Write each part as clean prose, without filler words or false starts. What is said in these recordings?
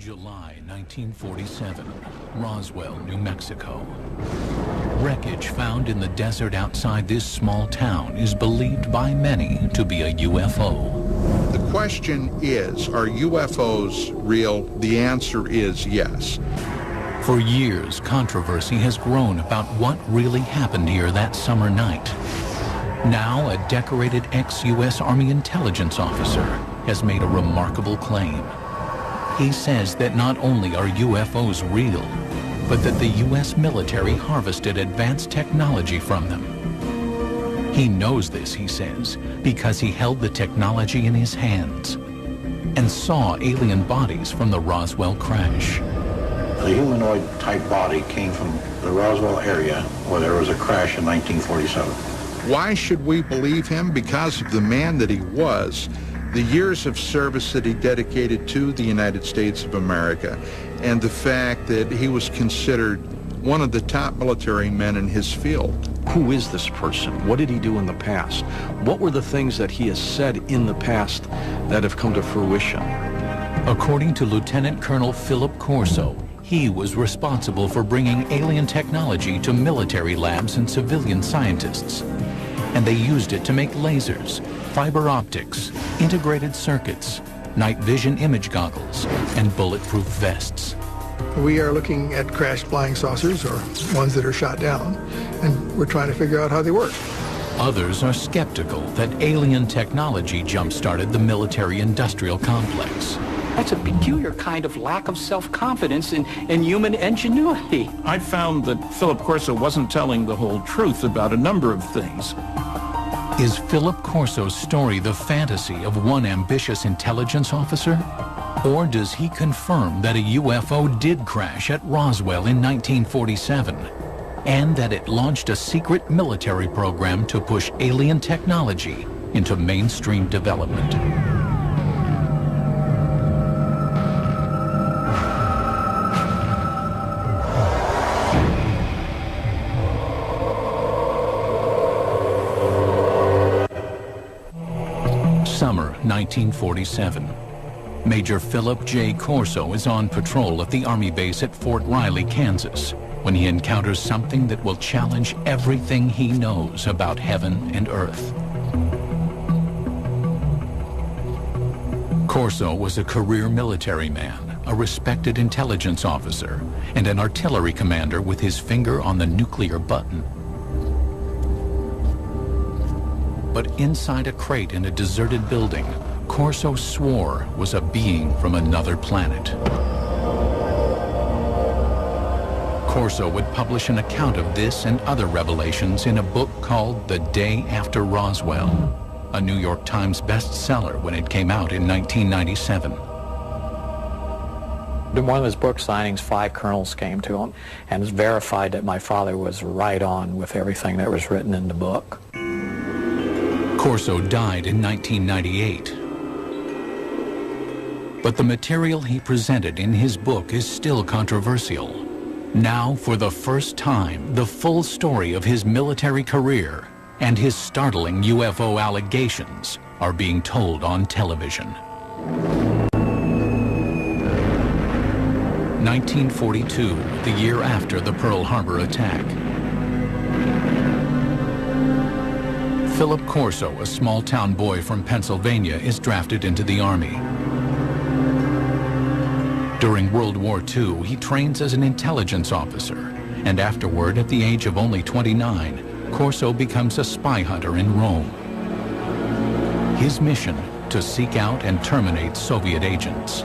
July 1947, Roswell, New Mexico. Wreckage found in the desert outside this small town is believed by many to be a UFO. The question is, are UFOs real? The answer is yes. For years, controversy has grown about what really happened here that summer night. Now, a decorated ex-U.S. Army intelligence officer has made a remarkable claim. He says that not only are UFOs real, but that the U.S. military harvested advanced technology from them. He knows this, he says, because he held the technology in his hands and saw alien bodies from the Roswell crash. The humanoid-type body came from the Roswell area where there was a crash in 1947. Why should we believe him? Because of the man that he was, the years of service that he dedicated to the United States of America, and the fact that he was considered one of the top military men in his field. Who is this person? What did he do in the past? What were the things that he has said in the past that have come to fruition? According to Lieutenant Colonel Philip Corso, he was responsible for bringing alien technology to military labs and civilian scientists. And they used it to make lasers, fiber optics, integrated circuits, night vision image goggles, and bulletproof vests. We are looking at crashed flying saucers, or ones that are shot down, and we're trying to figure out how they work. Others are skeptical that alien technology jump-started the military-industrial complex. That's a peculiar kind of lack of self-confidence in human ingenuity. I found that Philip Corso wasn't telling the whole truth about a number of things. Is Philip Corso's story the fantasy of one ambitious intelligence officer? Or does he confirm that a UFO did crash at Roswell in 1947, and that it launched a secret military program to push alien technology into mainstream development? Summer 1947. Major Philip J. Corso is on patrol at the Army base at Fort Riley, Kansas, when he encounters something that will challenge everything he knows about heaven and earth. Corso was a career military man, a respected intelligence officer, and an artillery commander with his finger on the nuclear button. But inside a crate in a deserted building, Corso swore was a being from another planet. Corso would publish an account of this and other revelations in a book called The Day After Roswell, a New York Times bestseller when it came out in 1997. In one of his book signings, 5 colonels came to him and verified that my father was right on with everything that was written in the book. Corso died in 1998. But the material he presented in his book is still controversial. Now, for the first time, the full story of his military career and his startling UFO allegations are being told on television. 1942, the year after the Pearl Harbor attack. Philip Corso, a small-town boy from Pennsylvania, is drafted into the Army. During World War II, he trains as an intelligence officer, and afterward, at the age of only 29, Corso becomes a spy hunter in Rome. His mission, to seek out and terminate Soviet agents.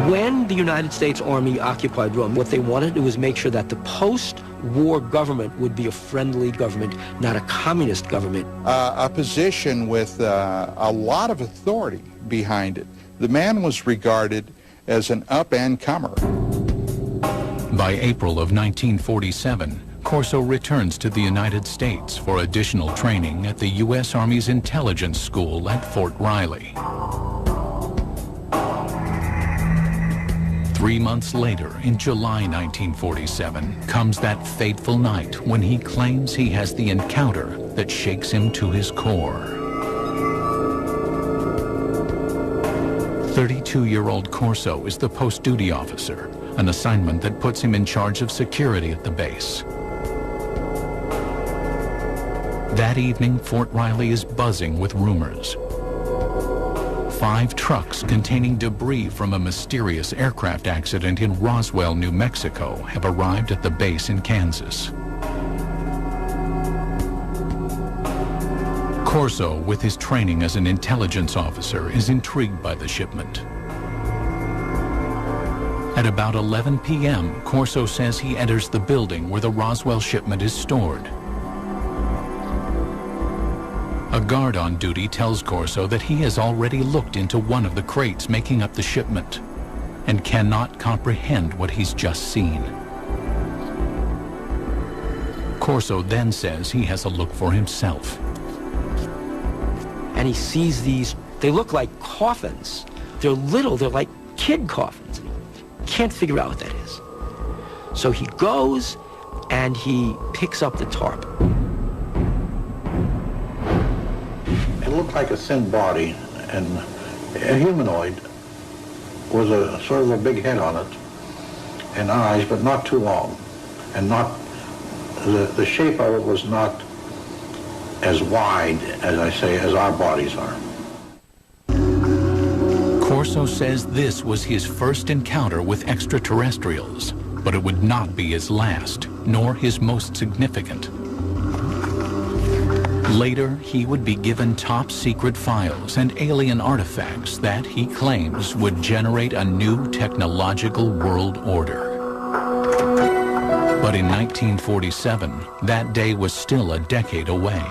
When the United States Army occupied Rome, what they wanted to was make sure that the post-war government would be a friendly government, not a communist government. A position with a lot of authority behind it. The man was regarded as an up-and-comer. By April of 1947, Corso returns to the United States for additional training at the U.S. Army's Intelligence School at Fort Riley. 3 months later, in July 1947, comes that fateful night when he claims he has the encounter that shakes him to his core. 32-year-old Corso is the post-duty officer, an assignment that puts him in charge of security at the base. That evening, Fort Riley is buzzing with rumors. 5 trucks containing debris from a mysterious aircraft accident in Roswell, New Mexico, have arrived at the base in Kansas. Corso, with his training as an intelligence officer, is intrigued by the shipment. At about 11 p.m., Corso says he enters the building where the Roswell shipment is stored. A guard on duty tells Corso that he has already looked into one of the crates making up the shipment and cannot comprehend what he's just seen. Corso then says he has a look for himself. And he sees these, they look like coffins. They're little, they're like kid coffins. Can't figure out what that is. So he goes and he picks up the tarp. It looked like a thin body, and a humanoid was a sort of a big head on it, and eyes, but not too long, and not, the shape of it was not as wide, as I say, as our bodies are. Corso says this was his first encounter with extraterrestrials, but it would not be his last, nor his most significant. Later, he would be given top-secret files and alien artifacts that, he claims, would generate a new technological world order. But in 1947, that day was still a decade away.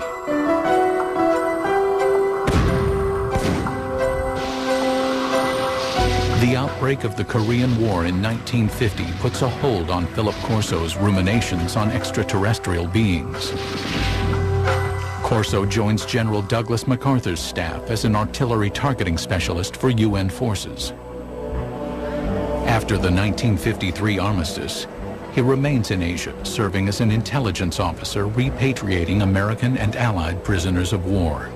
The outbreak of the Korean War in 1950 puts a hold on Philip Corso's ruminations on extraterrestrial beings. Corso joins General Douglas MacArthur's staff as an artillery targeting specialist for UN forces. After the 1953 armistice, he remains in Asia, serving as an intelligence officer, repatriating American and Allied prisoners of war.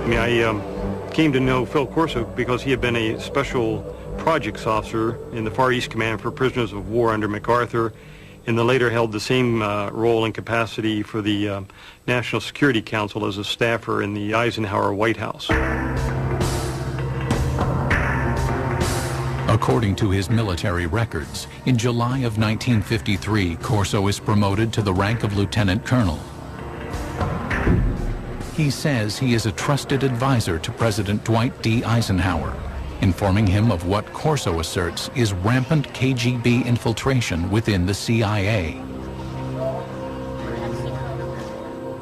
I came to know Phil Corso because he had been a special projects officer in the Far East Command for prisoners of war under MacArthur, and then later held the same role and capacity for the National Security Council as a staffer in the Eisenhower White House. According to his military records, in July of 1953, Corso is promoted to the rank of lieutenant colonel. He says he is a trusted advisor to President Dwight D. Eisenhower, informing him of what Corso asserts is rampant KGB infiltration within the CIA.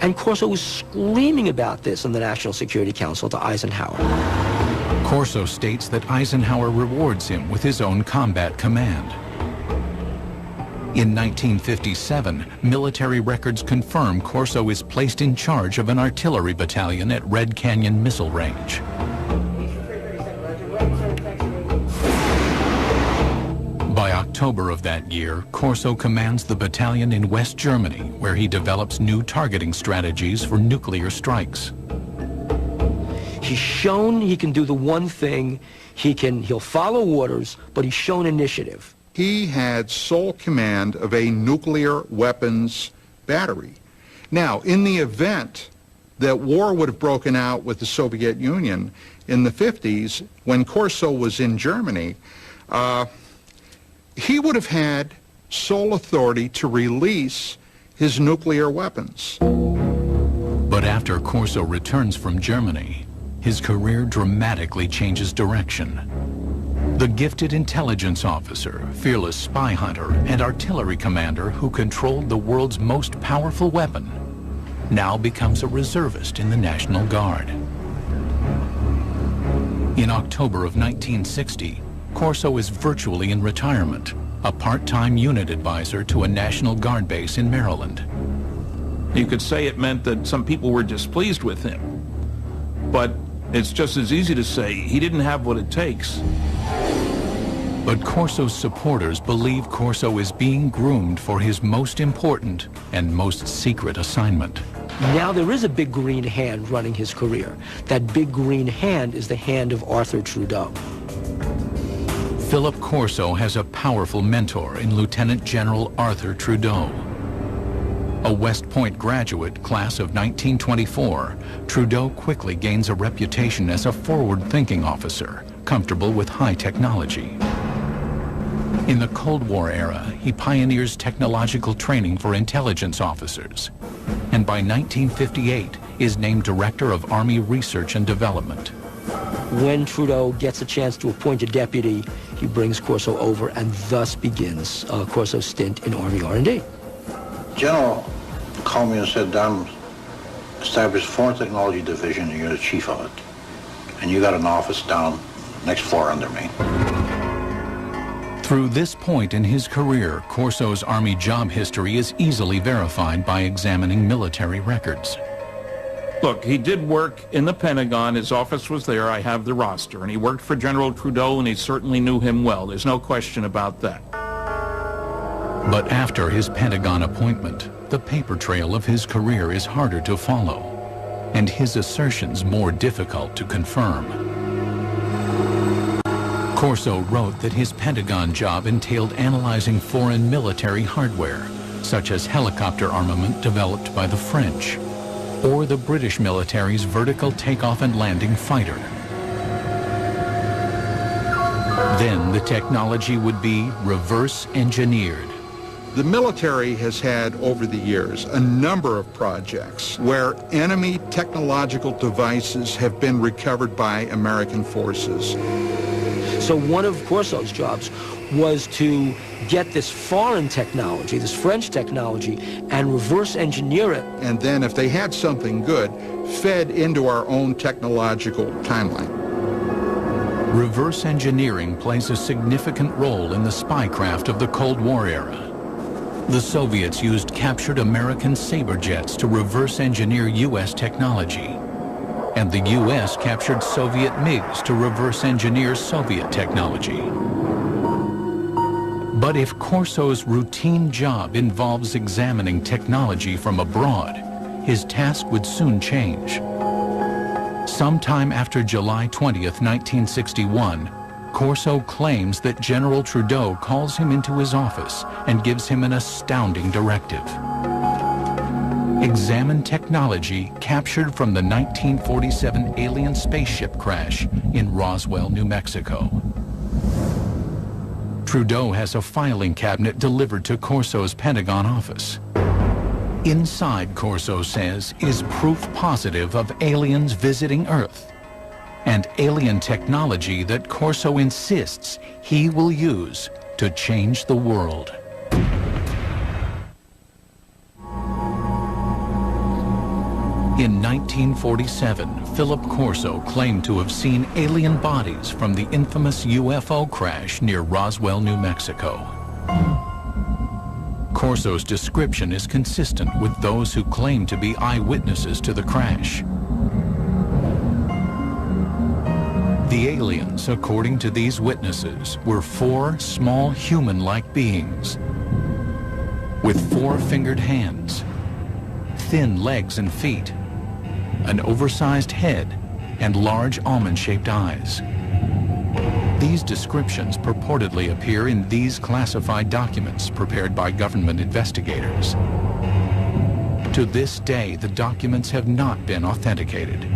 And Corso was screaming about this in the National Security Council to Eisenhower. Corso states that Eisenhower rewards him with his own combat command. In 1957, military records confirm Corso is placed in charge of an artillery battalion at Red Canyon Missile Range. By October of that year, Corso commands the battalion in West Germany, where he develops new targeting strategies for nuclear strikes. He's shown he can do the one thing, he'll follow orders, but he's shown initiative. He had sole command of a nuclear weapons battery. Now, in the event that war would have broken out with the Soviet Union in the 50s, when Corso was in Germany, he would have had sole authority to release his nuclear weapons. But after Corso returns from Germany, his career dramatically changes direction. The gifted intelligence officer, fearless spy hunter, and artillery commander who controlled the world's most powerful weapon now becomes a reservist in the National Guard. In October of 1960, Corso is virtually in retirement, a part-time unit advisor to a National Guard base in Maryland. You could say it meant that some people were displeased with him, but it's just as easy to say he didn't have what it takes. But Corso's supporters believe Corso is being groomed for his most important and most secret assignment. Now there is a big green hand running his career. That big green hand is the hand of Arthur Trudeau. Philip Corso has a powerful mentor in Lieutenant General Arthur Trudeau. A West Point graduate, class of 1924, Trudeau quickly gains a reputation as a forward-thinking officer, comfortable with high technology. In the Cold War era, he pioneers technological training for intelligence officers, and by 1958 is named Director of Army Research and Development. When Trudeau gets a chance to appoint a deputy, he brings Corso over, and thus begins Corso's stint in Army R&D. General called me and said, "Don, established Foreign Technology Division, and you're the chief of it. And you got an office down next floor under me." Through this point in his career, Corso's Army job history is easily verified by examining military records. Look, he did work in the Pentagon. His office was there. I have the roster. And he worked for General Trudeau, and he certainly knew him well. There's no question about that. But after his Pentagon appointment, the paper trail of his career is harder to follow, and his assertions more difficult to confirm. Corso wrote that his Pentagon job entailed analyzing foreign military hardware, such as helicopter armament developed by the French, or the British military's vertical takeoff and landing fighter. Then the technology would be reverse engineered. The military has had, over the years, a number of projects where enemy technological devices have been recovered by American forces. So one of Corso's jobs was to get this foreign technology, this French technology, and reverse engineer it. And then if they had something good, fed into our own technological timeline. Reverse engineering plays a significant role in the spycraft of the Cold War era. The Soviets used captured American Sabre jets to reverse engineer U.S. technology, and the U.S. captured Soviet MiGs to reverse engineer Soviet technology. But if Corso's routine job involves examining technology from abroad, his task would soon change. Sometime after July 20th, 1961, Corso claims that General Trudeau calls him into his office and gives him an astounding directive. Examine technology captured from the 1947 alien spaceship crash in Roswell, New Mexico. Trudeau has a filing cabinet delivered to Corso's Pentagon office. Inside, Corso says, is proof positive of aliens visiting Earth and alien technology that Corso insists he will use to change the world. In 1947, Philip Corso claimed to have seen alien bodies from the infamous UFO crash near Roswell, New Mexico. Corso's description is consistent with those who claim to be eyewitnesses to the crash. The aliens, according to these witnesses, were 4 small human-like beings with 4-fingered hands, thin legs and feet, an oversized head, and large almond-shaped eyes. These descriptions purportedly appear in these classified documents prepared by government investigators. To this day, the documents have not been authenticated.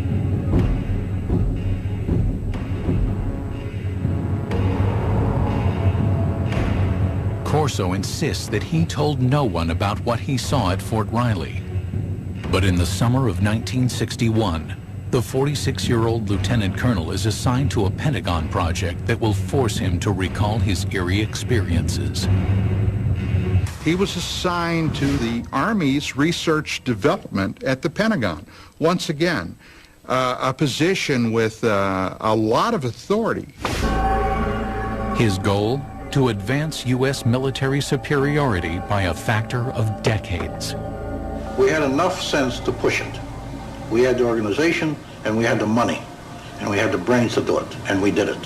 Corso insists that he told no one about what he saw at Fort Riley. But in the summer of 1961, the 46-year-old lieutenant colonel is assigned to a Pentagon project that will force him to recall his eerie experiences. He was assigned to the Army's research development at the Pentagon. Once again, a position with a lot of authority. His goal? To advance U.S. military superiority by a factor of decades. We had enough sense to push it. We had the organization, and we had the money, and we had the brains to do it, and we did it.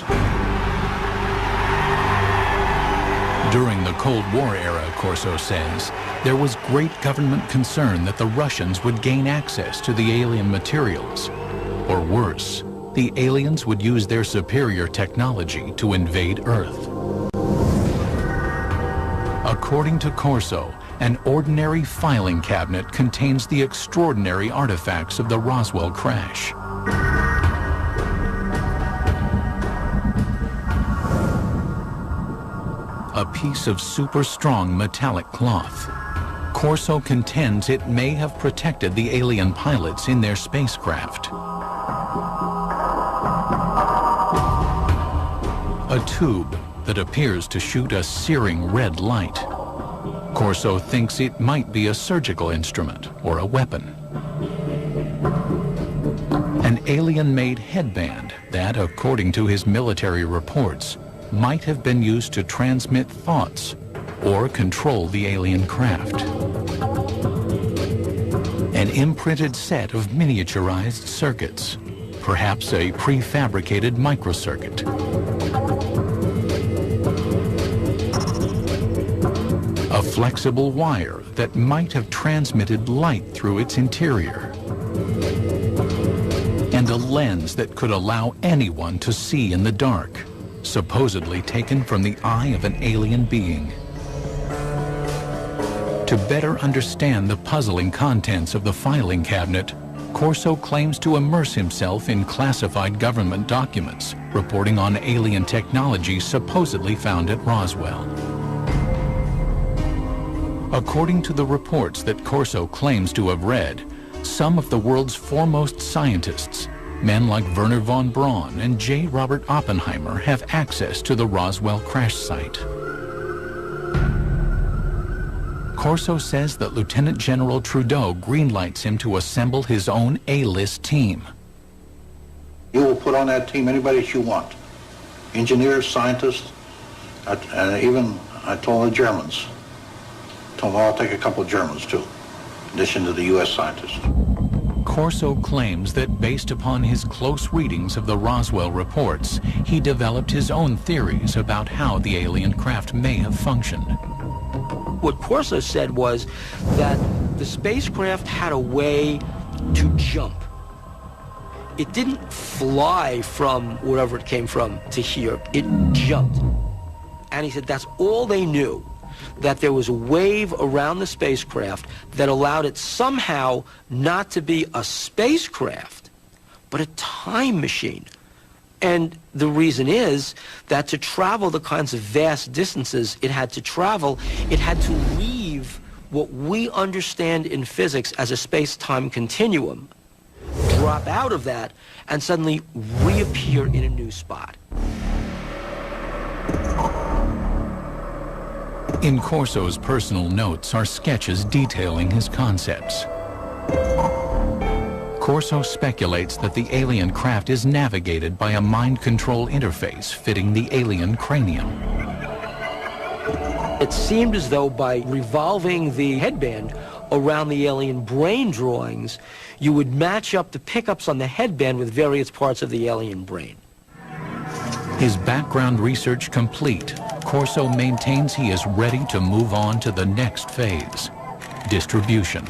During the Cold War era, Corso says, there was great government concern that the Russians would gain access to the alien materials. Or worse, the aliens would use their superior technology to invade Earth. According to Corso, an ordinary filing cabinet contains the extraordinary artifacts of the Roswell crash. A piece of super strong metallic cloth. Corso contends it may have protected the alien pilots in their spacecraft. A tube that appears to shoot a searing red light. Corso thinks it might be a surgical instrument or a weapon. An alien-made headband that, according to his military reports, might have been used to transmit thoughts or control the alien craft. An imprinted set of miniaturized circuits, perhaps a prefabricated microcircuit. A flexible wire that might have transmitted light through its interior. And a lens that could allow anyone to see in the dark, supposedly taken from the eye of an alien being. To better understand the puzzling contents of the filing cabinet, Corso claims to immerse himself in classified government documents reporting on alien technology supposedly found at Roswell. According to the reports that Corso claims to have read, some of the world's foremost scientists, men like Wernher von Braun and J. Robert Oppenheimer, have access to the Roswell crash site. Corso says that Lieutenant General Trudeau greenlights him to assemble his own A-list team. You will put on that team anybody that you want. Engineers, scientists, and even I told the Germans. Told them I'll take a couple of Germans too, in addition to the U.S. scientists. Corso claims that based upon his close readings of the Roswell reports, he developed his own theories about how the alien craft may have functioned. What Corso said was that the spacecraft had a way to jump. It didn't fly from wherever it came from to here. It jumped. And he said that's all they knew, that there was a wave around the spacecraft that allowed it somehow not to be a spacecraft, but a time machine. And the reason is that to travel the kinds of vast distances it had to travel, it had to leave what we understand in physics as a space-time continuum, drop out of that, and suddenly reappear in a new spot. In Corso's personal notes are sketches detailing his concepts. Corso speculates that the alien craft is navigated by a mind control interface fitting the alien cranium. It seemed as though by revolving the headband around the alien brain drawings, you would match up the pickups on the headband with various parts of the alien brain. His background research complete, Corso maintains he is ready to move on to the next phase, distribution.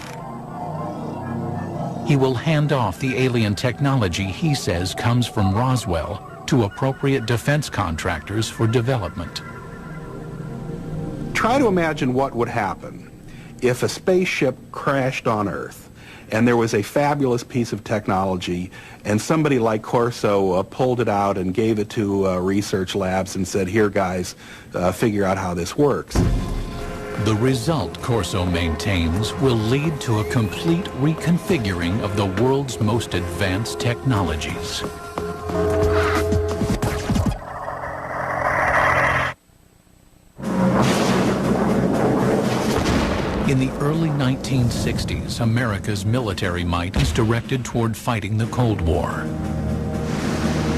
He will hand off the alien technology he says comes from Roswell to appropriate defense contractors for development. Try to imagine what would happen if a spaceship crashed on Earth and there was a fabulous piece of technology and somebody like Corso pulled it out and gave it to research labs and said, here guys, figure out how this works. The result, Corso maintains, will lead to a complete reconfiguring of the world's most advanced technologies. In the early 1960s, America's military might is directed toward fighting the Cold War.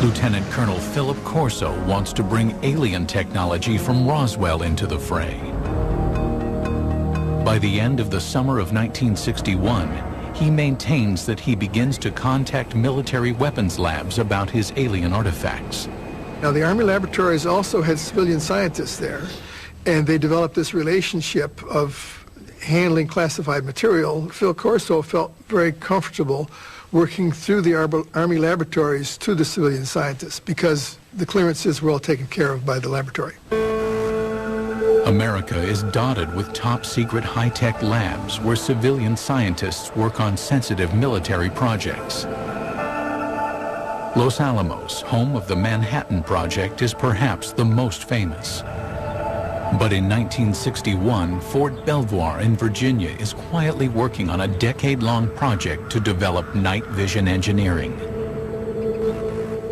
Lieutenant Colonel Philip Corso wants to bring alien technology from Roswell into the fray. By the end of the summer of 1961, he maintains that he begins to contact military weapons labs about his alien artifacts. Now, the Army laboratories also had civilian scientists there, And they developed this relationship of handling classified material. Phil Corso felt very comfortable working through the Army laboratories to the civilian scientists because the clearances were all taken care of by the laboratory. America is dotted with top-secret high-tech labs where civilian scientists work on sensitive military projects. Los Alamos, home of the Manhattan Project, is perhaps the most famous. But in 1961, Fort Belvoir in Virginia is quietly working on a decade-long project to develop night vision engineering.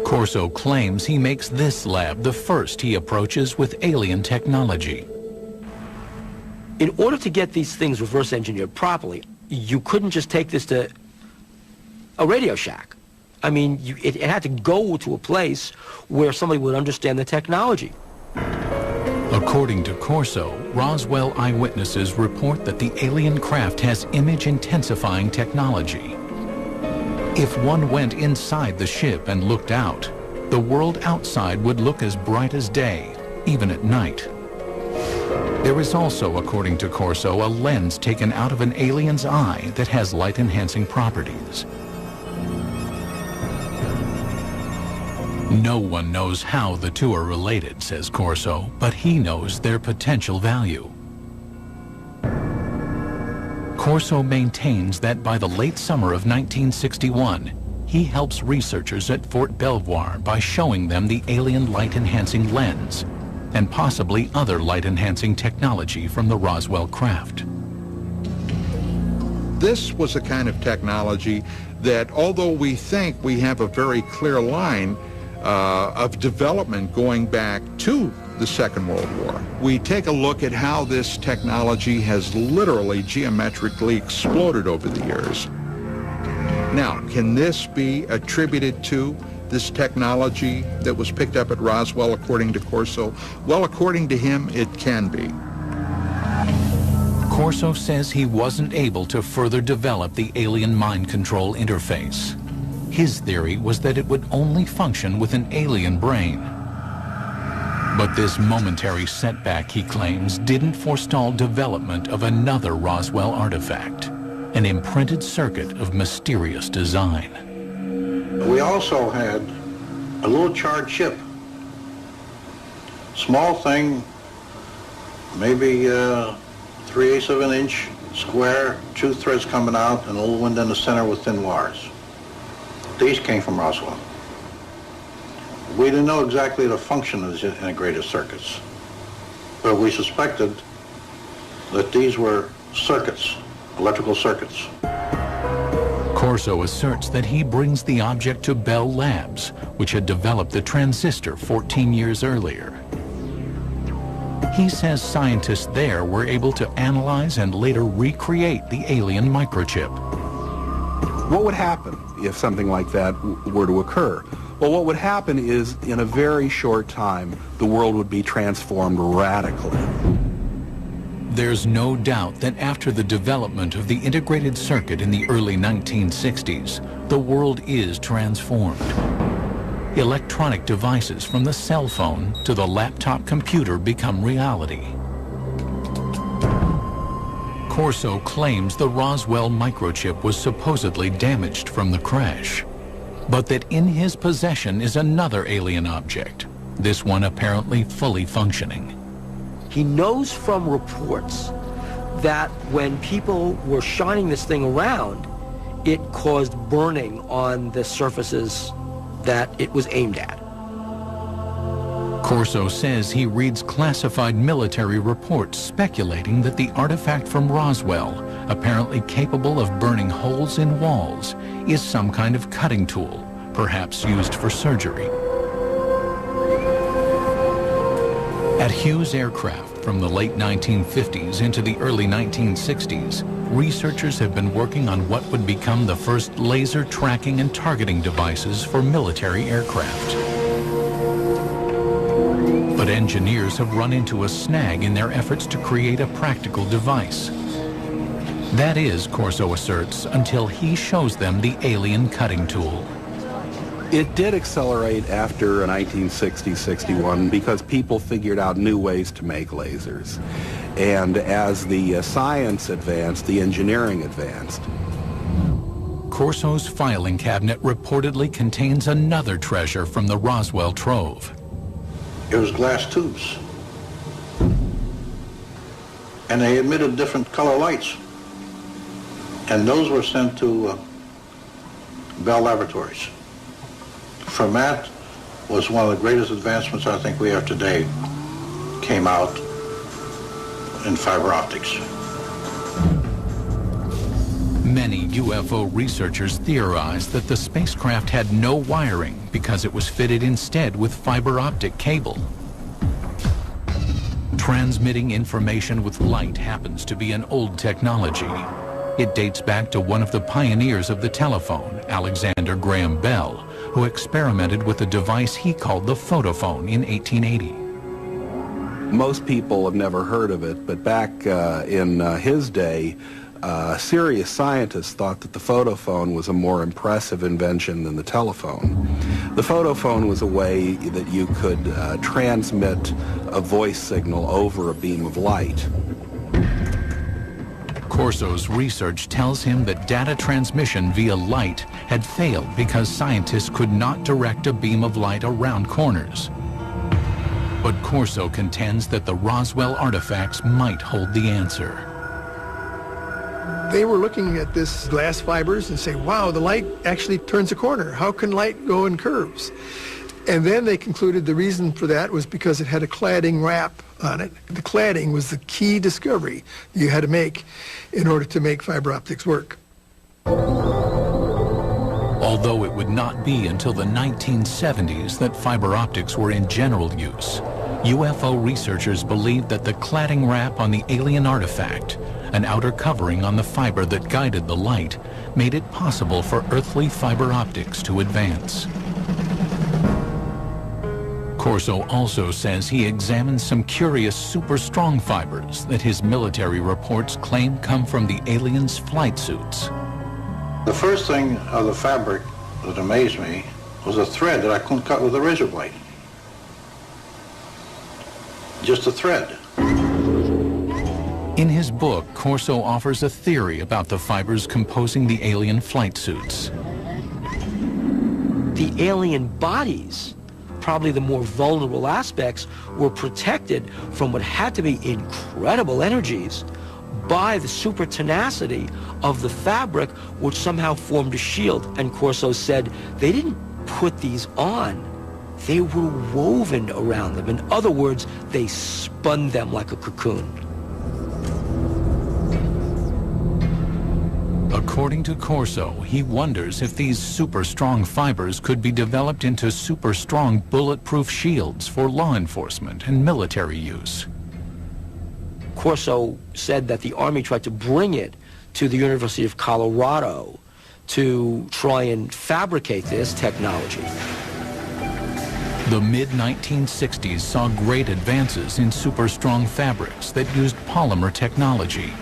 Corso claims he makes this lab the first he approaches with alien technology. In order to get these things reverse engineered properly, you couldn't just take this to a Radio Shack. I mean, it had to go to a place where somebody would understand the technology. According to Corso, Roswell eyewitnesses report that the alien craft has image-intensifying technology. If one went inside the ship and looked out, the world outside would look as bright as day, even at night. There is also, according to Corso, a lens taken out of an alien's eye that has light-enhancing properties. No one knows how the two are related, says Corso, but he knows their potential value. Corso maintains that by the late summer of 1961, he helps researchers at Fort Belvoir by showing them the alien light-enhancing lens and possibly other light-enhancing technology from the Roswell craft. This was a kind of technology that, although we think we have a very clear line of development going back to the Second World War, we take a look at how this technology has literally geometrically exploded over the years. Now, can this be attributed to this technology that was picked up at Roswell, according to Corso? Well, according to him, it can be. Corso says he wasn't able to further develop the alien mind control interface. His theory was that it would only function with an alien brain. But this momentary setback, he claims, didn't forestall development of another Roswell artifact, an imprinted circuit of mysterious design. We also had a little charred chip. Small thing, maybe 3/8 of an inch square, 2 threads coming out, and a little window in the center with thin wires. These came from Roswell. We didn't know exactly the function of these integrated circuits, but we suspected that these were circuits, electrical circuits. Corso asserts that he brings the object to Bell Labs, which had developed the transistor 14 years earlier. He says scientists there were able to analyze and later recreate the alien microchip. What would happen if something like that were to occur? Well, what would happen is, in a very short time, the world would be transformed radically. There's no doubt that after the development of the integrated circuit in the early 1960s, the world is transformed. Electronic devices from the cell phone to the laptop computer become reality. Corso claims the Roswell microchip was supposedly damaged from the crash, but that in his possession is another alien object, this one apparently fully functioning. He knows from reports that when people were shining this thing around, it caused burning on the surfaces that it was aimed at. Corso says he reads classified military reports speculating that the artifact from Roswell, apparently capable of burning holes in walls, is some kind of cutting tool, perhaps used for surgery. At Hughes Aircraft from the late 1950s into the early 1960s, researchers have been working on what would become the first laser tracking and targeting devices for military aircraft. But engineers have run into a snag in their efforts to create a practical device. That is, Corso asserts, until he shows them the alien cutting tool. It did accelerate after 1960-61 because people figured out new ways to make lasers. And as the science advanced, the engineering advanced. Corso's filing cabinet reportedly contains another treasure from the Roswell trove. It was glass tubes. And they emitted different color lights. And those were sent to Bell Laboratories. From that was one of the greatest advancements I think we have today, came out in fiber optics. Many UFO researchers theorized that the spacecraft had no wiring because it was fitted instead with fiber optic cable. Transmitting information with light happens to be an old technology. It dates back to one of the pioneers of the telephone, Alexander Graham Bell, who experimented with a device he called the photophone in 1880. Most people have never heard of it, but back in his day, serious scientists thought that the photophone was a more impressive invention than the telephone. The photophone was a way that you could transmit a voice signal over a beam of light. Corso's research tells him that data transmission via light had failed because scientists could not direct a beam of light around corners. But Corso contends that the Roswell artifacts might hold the answer. They were looking at this glass fibers and say, wow, the light actually turns a corner. How can light go in curves? And then they concluded the reason for that was because it had a cladding wrap on it. The cladding was the key discovery you had to make in order to make fiber optics work. Although it would not be until the 1970s that fiber optics were in general use, UFO researchers believed that the cladding wrap on the alien artifact, an outer covering on the fiber that guided the light, made it possible for earthly fiber optics to advance. Corso also says he examined some curious super strong fibers that his military reports claim come from the aliens' flight suits. The first thing of the fabric that amazed me was a thread that I couldn't cut with a razor blade. Just a thread. In his book, Corso offers a theory about the fibers composing the alien flight suits. The alien bodies, probably the more vulnerable aspects, were protected from what had to be incredible energies by the super tenacity of the fabric, which somehow formed a shield. And Corso said they didn't put these on, they were woven around them. In other words, they spun them like a cocoon. According to Corso, he wonders if these super strong fibers could be developed into super strong bulletproof shields for law enforcement and military use. Corso said that the Army tried to bring it to the University of Colorado to try and fabricate this technology. The mid-1960s saw great advances in super strong fabrics that used polymer technology,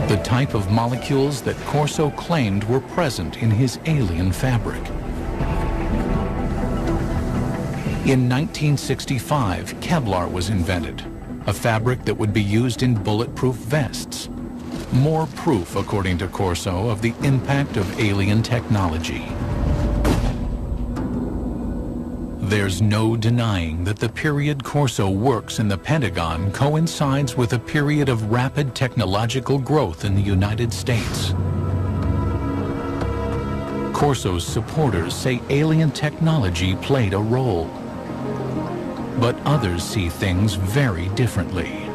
the type of molecules that Corso claimed were present in his alien fabric. In 1965, Kevlar was invented, a fabric that would be used in bulletproof vests. More proof, according to Corso, of the impact of alien technology. There's no denying that the period Corso works in the Pentagon coincides with a period of rapid technological growth in the United States. Corso's supporters say alien technology played a role, but others see things very differently.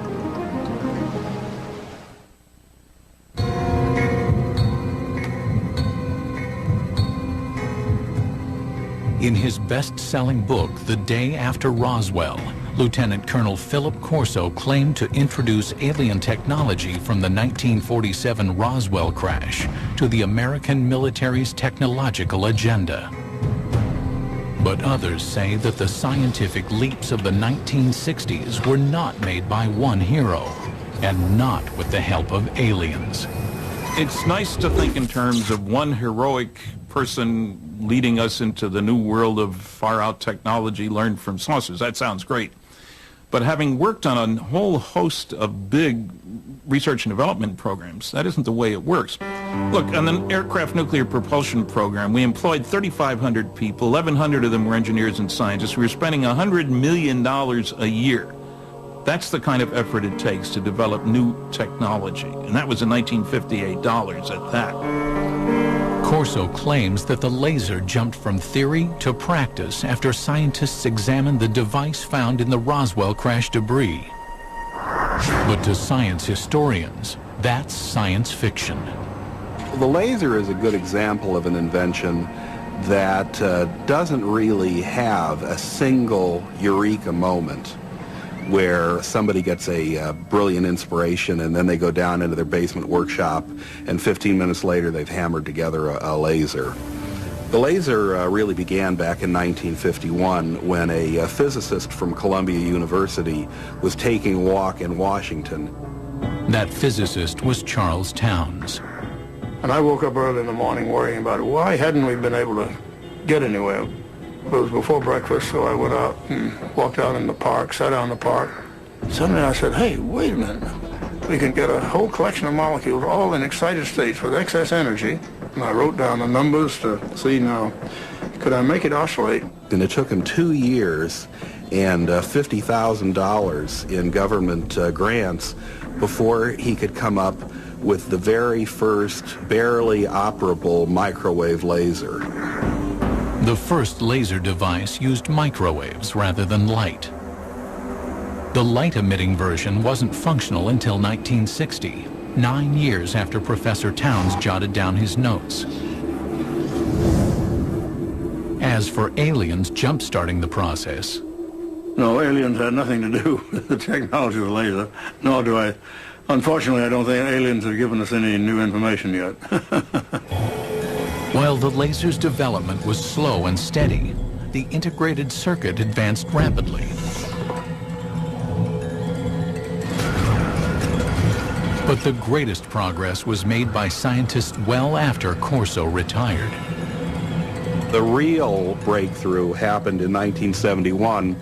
In his best-selling book, The Day After Roswell, Lieutenant Colonel Philip Corso claimed to introduce alien technology from the 1947 Roswell crash to the American military's technological agenda. But others say that the scientific leaps of the 1960s were not made by one hero, and not with the help of aliens. It's nice to think in terms of one heroic person leading us into the new world of far-out technology learned from saucers. That sounds great. But having worked on a whole host of big research and development programs, that isn't the way it works. Look, on the aircraft nuclear propulsion program, we employed 3,500 people. 1,100 of them were engineers and scientists. We were spending $100 million a year. That's the kind of effort it takes to develop new technology. And that was in 1958 dollars at that. Corso claims that the laser jumped from theory to practice after scientists examined the device found in the Roswell crash debris. But to science historians, that's science fiction. The laser is a good example of an invention that doesn't really have a single eureka moment where somebody gets a brilliant inspiration and then they go down into their basement workshop and 15 minutes later they've hammered together a laser. The laser really began back in 1951 when a physicist from Columbia University was taking a walk in Washington. That physicist was Charles Towns. And I woke up early in the morning worrying about it. Why hadn't we been able to get anywhere? It was before breakfast, so I went out and walked out in the park, sat down in the park. Suddenly I said, hey, wait a minute. We can get a whole collection of molecules all in excited states with excess energy. And I wrote down the numbers to see now, could I make it oscillate? And it took him 2 years and $50,000 in government grants before he could come up with the very first barely operable microwave laser. The first laser device used microwaves rather than light. The light-emitting version wasn't functional until 1960, 9 years after Professor Towns jotted down his notes. As for aliens jump-starting the process, no, aliens had nothing to do with the technology of the laser, nor do I. Unfortunately, I don't think aliens have given us any new information yet. While the laser's development was slow and steady, the integrated circuit advanced rapidly. But the greatest progress was made by scientists well after Corso retired. The real breakthrough happened in 1971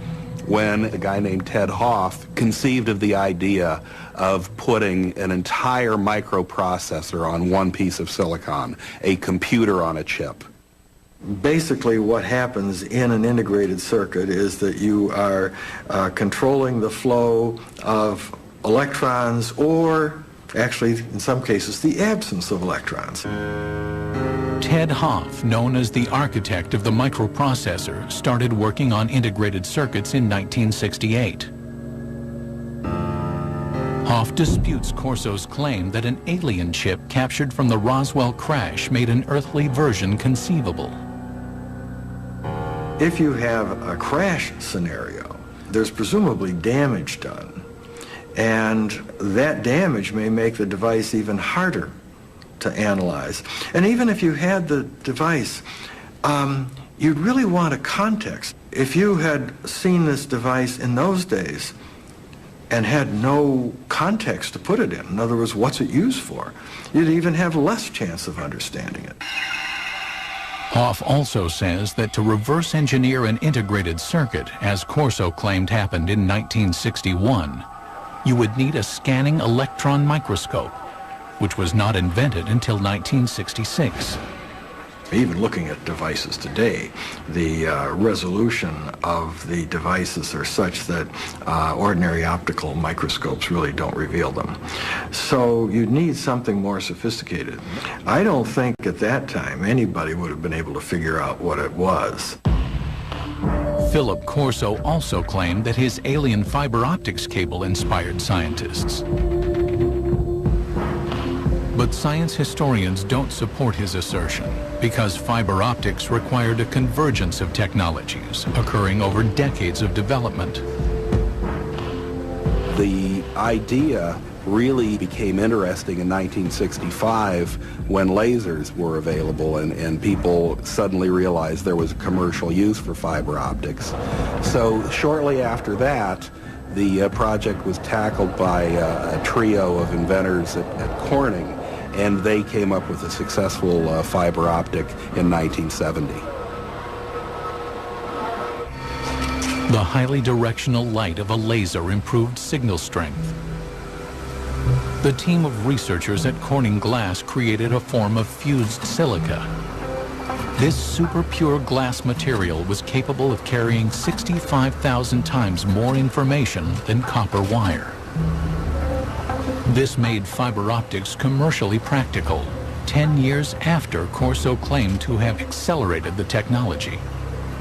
when a guy named Ted Hoff conceived of the idea of putting an entire microprocessor on one piece of silicon, a computer on a chip. Basically what happens in an integrated circuit is that you are controlling the flow of electrons, or actually in some cases the absence of electrons. Ted Hoff, known as the architect of the microprocessor, started working on integrated circuits in 1968. Hoff disputes Corso's claim that an alien chip captured from the Roswell crash made an earthly version conceivable. If you have a crash scenario, there's presumably damage done, and that damage may make the device even harder to analyze. And even if you had the device, you'd really want a context. If you had seen this device in those days and had no context to put it in other words, what's it used for, you'd even have less chance of understanding it. Hoff also says that to reverse engineer an integrated circuit, as Corso claimed happened in 1961, you would need a scanning electron microscope, which was not invented until 1966. Even looking at devices today, the resolution of the devices are such that ordinary optical microscopes really don't reveal them. So you'd need something more sophisticated. I don't think at that time anybody would have been able to figure out what it was. Philip Corso also claimed that his alien fiber optics cable inspired scientists. But science historians don't support his assertion because fiber optics required a convergence of technologies occurring over decades of development. The idea really became interesting in 1965 when lasers were available and people suddenly realized there was a commercial use for fiber optics. So shortly after that, the project was tackled by a trio of inventors at Corning, and they came up with a successful fiber optic in 1970. The highly directional light of a laser improved signal strength. The team of researchers at Corning Glass created a form of fused silica. This super pure glass material was capable of carrying 65,000 times more information than copper wire. This made fiber optics commercially practical, 10 years after Corso claimed to have accelerated the technology.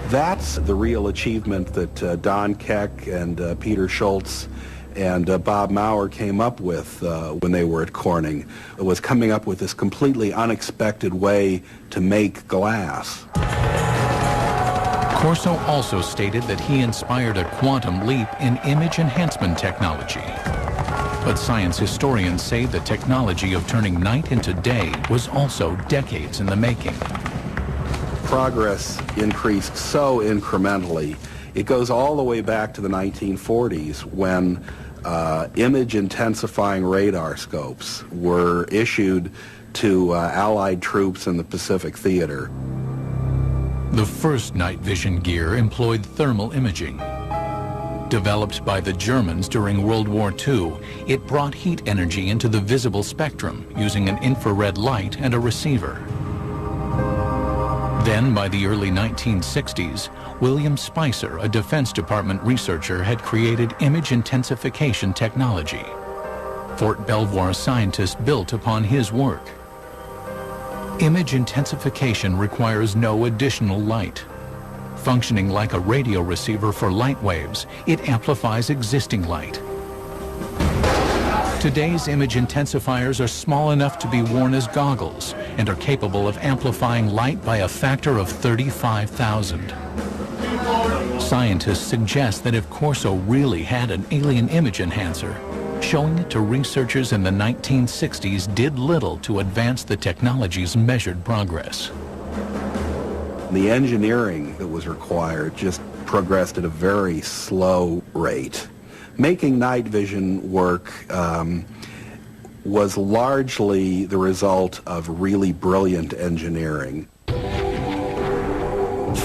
That's the real achievement that Don Keck and Peter Schultz and Bob Maurer came up with when they were at Corning. It was coming up with this completely unexpected way to make glass. Corso also stated that he inspired a quantum leap in image enhancement technology. But science historians say the technology of turning night into day was also decades in the making. Progress increased so incrementally. It goes all the way back to the 1940s when image intensifying radar scopes were issued to Allied troops in the Pacific Theater. The first night vision gear employed thermal imaging. Developed by the Germans during World War II, it brought heat energy into the visible spectrum using an infrared light and a receiver. Then, by the early 1960s, William Spicer, a Defense Department researcher, had created image intensification technology. Fort Belvoir scientists built upon his work. Image intensification requires no additional light. Functioning like a radio receiver for light waves, it amplifies existing light. Today's image intensifiers are small enough to be worn as goggles and are capable of amplifying light by a factor of 35,000. Scientists suggest that if Corso really had an alien image enhancer, showing it to researchers in the 1960s did little to advance the technology's measured progress. The engineering that was required just progressed at a very slow rate. Making night vision work was largely the result of really brilliant engineering.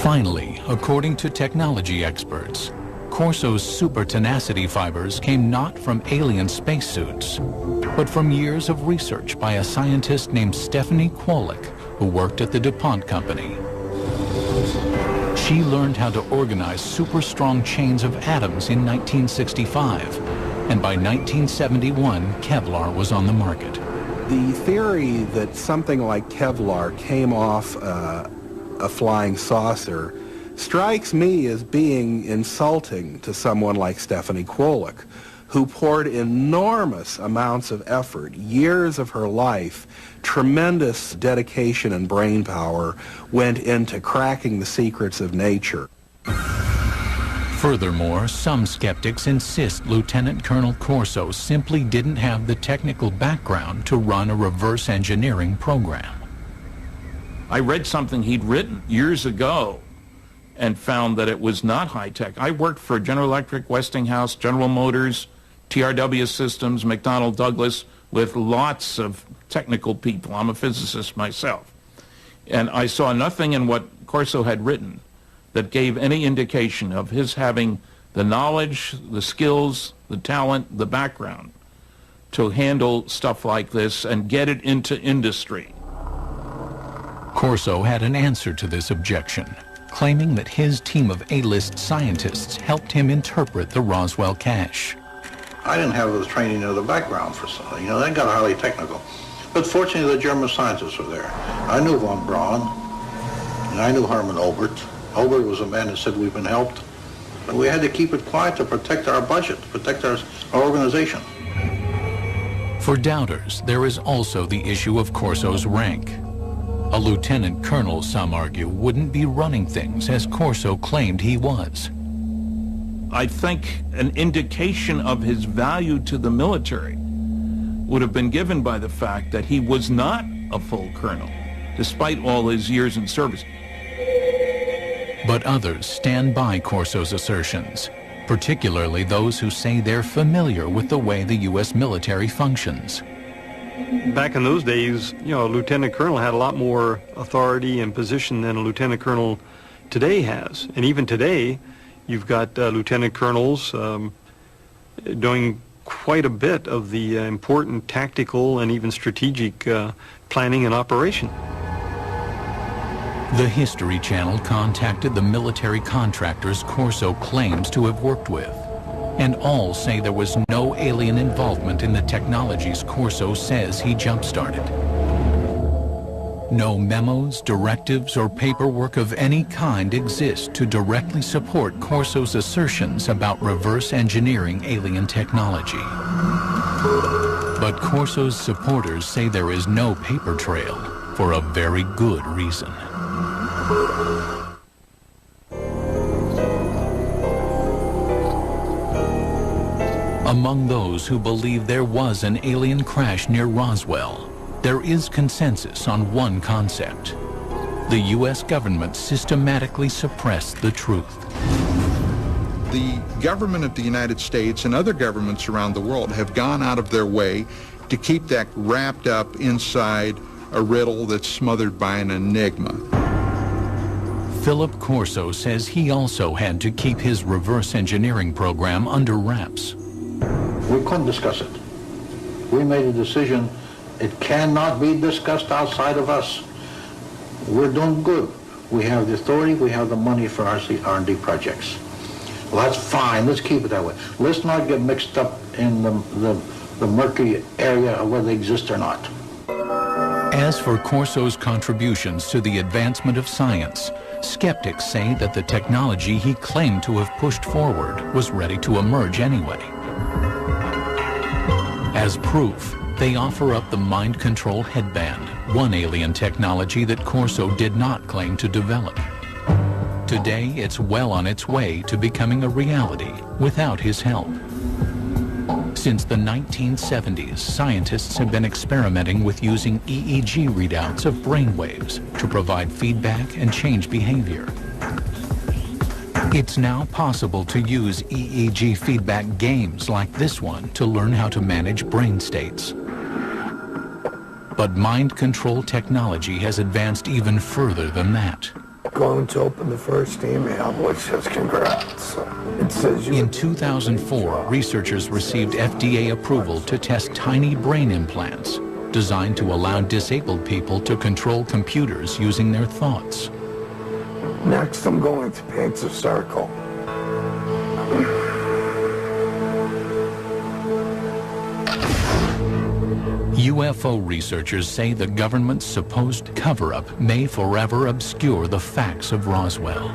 Finally, according to technology experts, Corso's super tenacity fibers came not from alien spacesuits, but from years of research by a scientist named Stephanie Kwolek, who worked at the DuPont Company. She learned how to organize super strong chains of atoms in 1965, and by 1971, Kevlar was on the market. The theory that something like Kevlar came off a flying saucer strikes me as being insulting to someone like Stephanie Kwolek, who poured enormous amounts of effort, years of her life, tremendous dedication and brain power went into cracking the secrets of nature. Furthermore, some skeptics insist Lieutenant Colonel Corso simply didn't have the technical background to run a reverse engineering program. I read something he'd written years ago and found that it was not high-tech. I worked for General Electric, Westinghouse, General Motors, TRW Systems, McDonnell Douglas, with lots of technical people. I'm a physicist myself. And I saw nothing in what Corso had written that gave any indication of his having the knowledge, the skills, the talent, the background to handle stuff like this and get it into industry. Corso had an answer to this objection, claiming that his team of A-list scientists helped him interpret the Roswell cache. I didn't have the training or the background for something. You know, they got highly technical. But fortunately, the German scientists were there. I knew von Braun, and I knew Hermann Obert. Obert was a man who said we've been helped. But we had to keep it quiet to protect our budget, to protect our organization. For doubters, there is also the issue of Corso's rank. A lieutenant colonel, some argue, wouldn't be running things as Corso claimed he was. I think an indication of his value to the military would have been given by the fact that he was not a full colonel, despite all his years in service. But others stand by Corso's assertions, particularly those who say they're familiar with the way the U.S. military functions. back in those days, you know, a lieutenant colonel had a lot more authority and position than a lieutenant colonel today has. And even today, you've got lieutenant colonels doing quite a bit of the important tactical and even strategic planning and operation. The History Channel contacted the military contractors Corso claims to have worked with, and all say there was no alien involvement in the technologies Corso says he jump-started. No memos, directives, or paperwork of any kind exist to directly support Corso's assertions about reverse engineering alien technology. But Corso's supporters say there is no paper trail for a very good reason. Among those who believe there was an alien crash near Roswell, there is consensus on one concept. The U.S. government systematically suppressed the truth. The government of the United States and other governments around the world have gone out of their way to keep that wrapped up inside a riddle that's smothered by an enigma. Philip Corso says he also had to keep his reverse engineering program under wraps. We couldn't discuss it. We made a decision. It cannot be discussed outside of us. We're doing good. We have the authority, we have the money for our R&D projects. Well, that's fine. Let's keep it that way. Let's not get mixed up in the murky area of whether they exist or not. As for Corso's contributions to the advancement of science, skeptics say that the technology he claimed to have pushed forward was ready to emerge anyway. As proof, they offer up the mind control headband, one alien technology that Corso did not claim to develop. Today, it's well on its way to becoming a reality without his help. Since the 1970s, scientists have been experimenting with using EEG readouts of brainwaves to provide feedback and change behavior. It's now possible to use EEG feedback games like this one to learn how to manage brain states. But mind control technology has advanced even further than that. Going to open the first email, which says congrats. It says in 2004, researchers received FDA approval to test tiny brain implants designed to allow disabled people to control computers using their thoughts. Next, I'm going to paint a circle. UFO researchers say the government's supposed cover-up may forever obscure the facts of Roswell,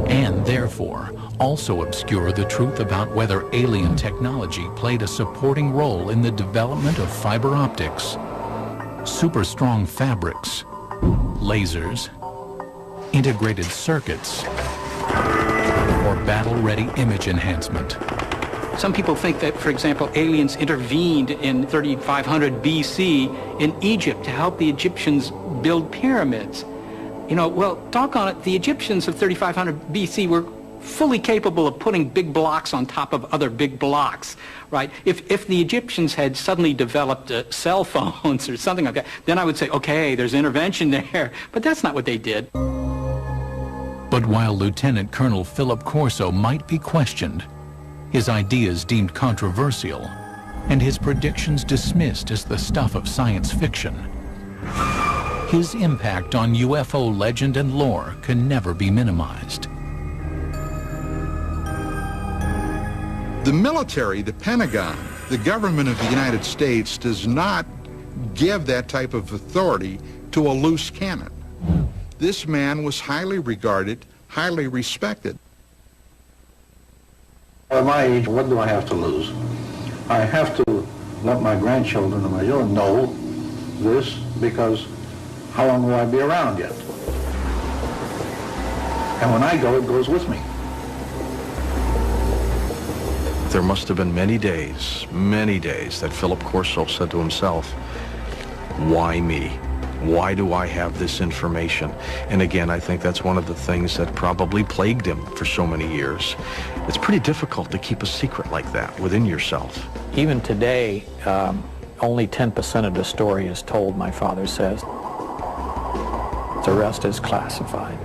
and therefore also obscure the truth about whether alien technology played a supporting role in the development of fiber optics, super-strong fabrics, lasers, integrated circuits, or battle-ready image enhancement. Some people think that, for example, aliens intervened in 3500 BC in Egypt to help the Egyptians build pyramids. You know, well, doggone it, the Egyptians of 3500 BC were fully capable of putting big blocks on top of other big blocks, right? If the Egyptians had suddenly developed cell phones or something like that, then I would say, okay, there's intervention there. But that's not what they did. But while Lieutenant Colonel Philip Corso might be questioned, his ideas deemed controversial, and his predictions dismissed as the stuff of science fiction, his impact on UFO legend and lore can never be minimized. The military, the Pentagon, the government of the United States does not give that type of authority to a loose cannon. This man was highly regarded, highly respected. At my age, what do I have to lose? I have to let my grandchildren and my children know this, because how long will I be around yet? And when I go, it goes with me. There must have been many days that Philip Corso said to himself, why me? Why do I have this information? And again, I think that's one of the things that probably plagued him for so many years. It's pretty difficult to keep a secret like that within yourself. Even today, Only 10% of the story is told, my father says. The rest is classified.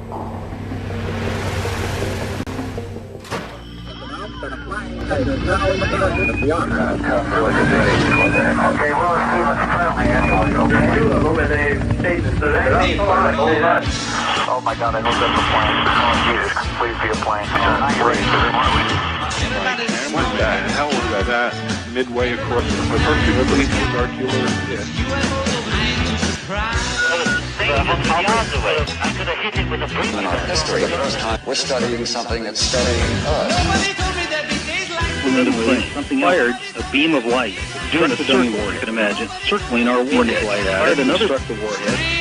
Oh my God, I know that's a plane. Oh Jesus, please be a plane. What the hell was that? Midway across the perfectly circular disc. In our history, the first time we're studying something that's studying us. Something fired a beam of light during a circle, you can imagine, circling our warhead. Fired another warhead.